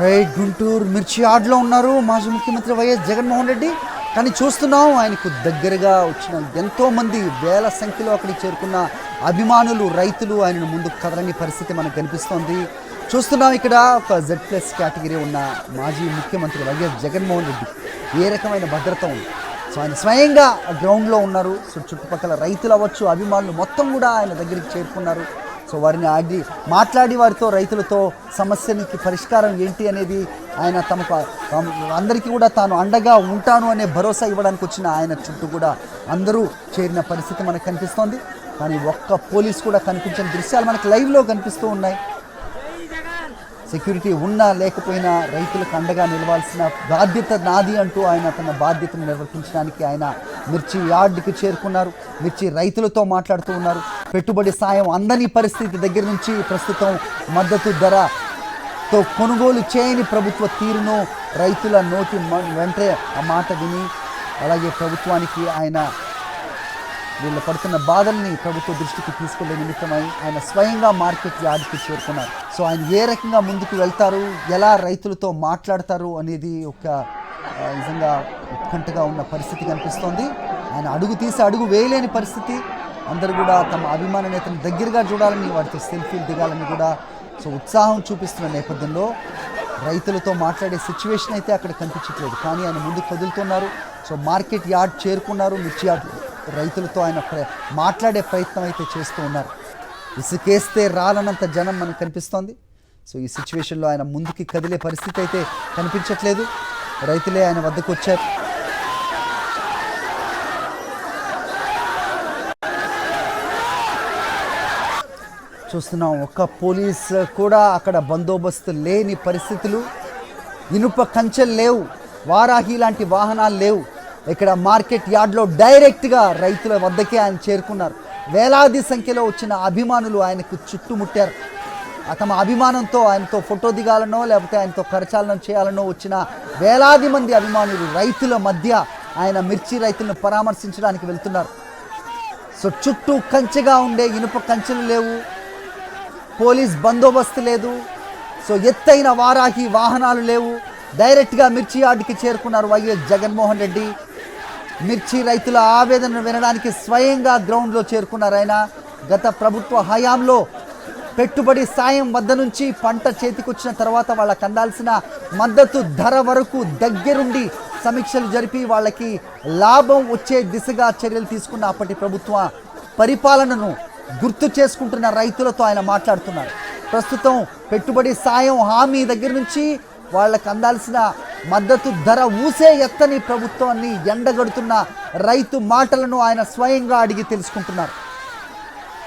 Right, Guntur మిర్చి యార్డ్లో ఉన్నారు మాజీ ముఖ్యమంత్రి వైఎస్ జగన్మోహన్ రెడ్డి. కానీ చూస్తున్నాం ఆయనకు దగ్గరగా వచ్చిన ఎంతోమంది వేల సంఖ్యలో అక్కడికి చేరుకున్న అభిమానులు, రైతులు ఆయనను ముందుకు కదలని పరిస్థితి మనకు కనిపిస్తోంది. చూస్తున్నాం ఇక్కడ ఒక Z+ కేటగిరీ ఉన్న మాజీ ముఖ్యమంత్రి వైఎస్ జగన్మోహన్ రెడ్డి ఏ రకమైన భద్రత ఉంది. సో ఆయన స్వయంగా గ్రౌండ్లో ఉన్నారు. సో చుట్టుపక్కల రైతులు అవ్వచ్చు, అభిమానులు మొత్తం కూడా ఆయన దగ్గరికి చేరుకున్నారు. సో వారిని మాట్లాడి వారితో, రైతులతో సమస్యనికి పరిష్కారం ఏంటి అనేది ఆయన అందరికీ కూడా తాను అండగా ఉంటాను అనే భరోసా ఇవ్వడానికి వచ్చిన ఆయన చుట్టూ కూడా అందరూ చేరిన పరిస్థితి మనకు కనిపిస్తోంది. కానీ ఒక్క పోలీస్ కూడా కనిపించని దృశ్యాలు మనకు లైవ్లో కనిపిస్తూ ఉన్నాయి. సెక్యూరిటీ ఉన్నా లేకపోయినా రైతులకు అండగా నిలవాల్సిన బాధ్యత నాది అంటూ ఆయన తన బాధ్యతను నిర్వర్తించడానికి ఆయన మిర్చి యార్డ్కి చేరుకున్నారు. మిర్చి రైతులతో మాట్లాడుతూ ఉన్నారు. పెట్టుబడి సాయం అందని పరిస్థితి దగ్గర నుంచి ప్రస్తుతం మద్దతు ధరతో కొనుగోలు చేయని ప్రభుత్వ తీరును రైతుల నోటి వెంటనే ఆ మాట విని, అలాగే ప్రభుత్వానికి ఆయన వీళ్ళు పడుతున్న బాధల్ని ప్రభుత్వ దృష్టికి తీసుకెళ్లే నిమిత్తమై ఆయన స్వయంగా మార్కెట్ యార్డ్కి చేరుకున్నారు. సో ఆయన ఏ రకంగా ముందుకు వెళ్తారు, ఎలా రైతులతో మాట్లాడతారు అనేది ఒక నిజంగా ఉత్కంఠగా ఉన్న పరిస్థితి కనిపిస్తోంది. ఆయన అడుగు తీసి అడుగు వేయలేని పరిస్థితి. అందరూ కూడా తమ అభిమాన నేతను దగ్గరగా చూడాలని, వాటితో సెల్ఫీలు దిగాలని కూడా సో ఉత్సాహం చూపిస్తున్న నేపథ్యంలో రైతులతో మాట్లాడే సిచ్యువేషన్ అయితే అక్కడ కనిపించట్లేదు. కానీ ఆయన ముందుకు కదులుతున్నారు. సో మార్కెట్ యార్డ్ చేరుకున్నారు. మిర్చి యార్డ్ రైతులతో ఆయన మాట్లాడే ప్రయత్నం అయితే చేస్తూ ఉన్నారు. ఇసుకేస్తే రాలనంత జనం మనకు కనిపిస్తోంది. సో ఈ సిచ్యువేషన్లో ఆయన ముందుకి కదిలే పరిస్థితి అయితే కనిపించట్లేదు. రైతులే ఆయన వద్దకు వచ్చారు. చూస్తున్నాం, ఒక్క పోలీస్ కూడా అక్కడ బందోబస్తు లేని పరిస్థితులు. ఇనుప కంచెలు లేవు, వారాహి లాంటి వాహనాలు లేవు. ఇక్కడ మార్కెట్ యార్డ్లో డైరెక్ట్గా రైతుల వద్దకే ఆయన చేరుకున్నారు. వేలాది సంఖ్యలో వచ్చిన అభిమానులు ఆయనకు చుట్టుముట్టారు. తమ అభిమానంతో ఆయనతో ఫోటో దిగాలనో లేకపోతే ఆయనతో కరచాలనం చేయాలనో వచ్చిన వేలాది మంది అభిమానులు రైతుల మధ్య ఆయన మిర్చి రైతులను పరామర్శించడానికి వెళ్తున్నారు. సో చుట్టూ కంచెగా ఉండే ఇనుప కంచెలు లేవు, పోలీస్ బందోబస్తు లేదు, సో ఎత్తైన వారాహి వాహనాలు లేవు. డైరెక్ట్గా మిర్చి యార్డ్కి చేరుకున్నారు వైఎస్ జగన్మోహన్ రెడ్డి. మిర్చి రైతుల ఆవేదనను వినడానికి స్వయంగా గ్రౌండ్లో చేరుకున్నారు ఆయన. గత ప్రభుత్వ హయాంలో పెట్టుబడి సాయం వద్ద నుంచి పంట చేతికొచ్చిన తర్వాత వాళ్ళకి అందాల్సిన మద్దతు ధర వరకు దగ్గరుండి సమీక్షలు జరిపి వాళ్ళకి లాభం వచ్చే దిశగా చర్యలు తీసుకున్న అప్పటి ప్రభుత్వ పరిపాలనను గుర్తు చేసుకుంటున్న రైతులతో ఆయన మాట్లాడుతున్నారు. ప్రస్తుతం పెట్టుబడి సాయం హామీ దగ్గర నుంచి వాళ్ళకి అందాల్సిన మద్దతు ధర ఊసే ఎత్తని ప్రభుత్వాన్ని ఎండగడుతున్న రైతు మాటలను ఆయన స్వయంగా అడిగి తెలుసుకుంటున్నారు.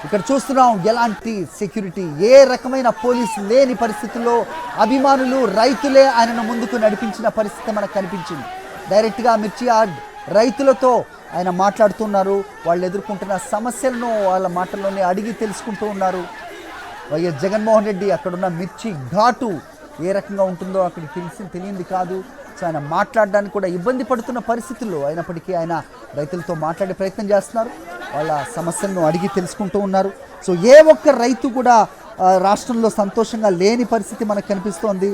ఇక్కడ చూస్తున్నాం, ఎలాంటి సెక్యూరిటీ, ఏ రకమైన పోలీసు లేని పరిస్థితుల్లో అభిమానులు, రైతులే ఆయనను ముందుకు నడిపించిన పరిస్థితి మనకు కనిపించింది. డైరెక్ట్గా మిర్చి యార్డ్ రైతులతో ఆయన మాట్లాడుతున్నారు. వాళ్ళు ఎదుర్కొంటున్న సమస్యలను వాళ్ళ మాటల్లోనే అడిగి తెలుసుకుంటూ ఉన్నారు. వైఎస్ జగన్మోహన్ రెడ్డి అక్కడున్న మిర్చి ఘాటు ఏ రకంగా ఉంటుందో అక్కడికి తెలియంది కాదు. సో ఆయన మాట్లాడడానికి కూడా ఇబ్బంది పడుతున్న పరిస్థితుల్లో అయినప్పటికీ ఆయన రైతులతో మాట్లాడే ప్రయత్నం చేస్తున్నారు. వాళ్ళ సమస్యలను అడిగి తెలుసుకుంటూ ఉన్నారు. సో ఏ ఒక్క రైతు కూడా రాష్ట్రంలో సంతోషంగా లేని పరిస్థితి మనకు కనిపిస్తోంది.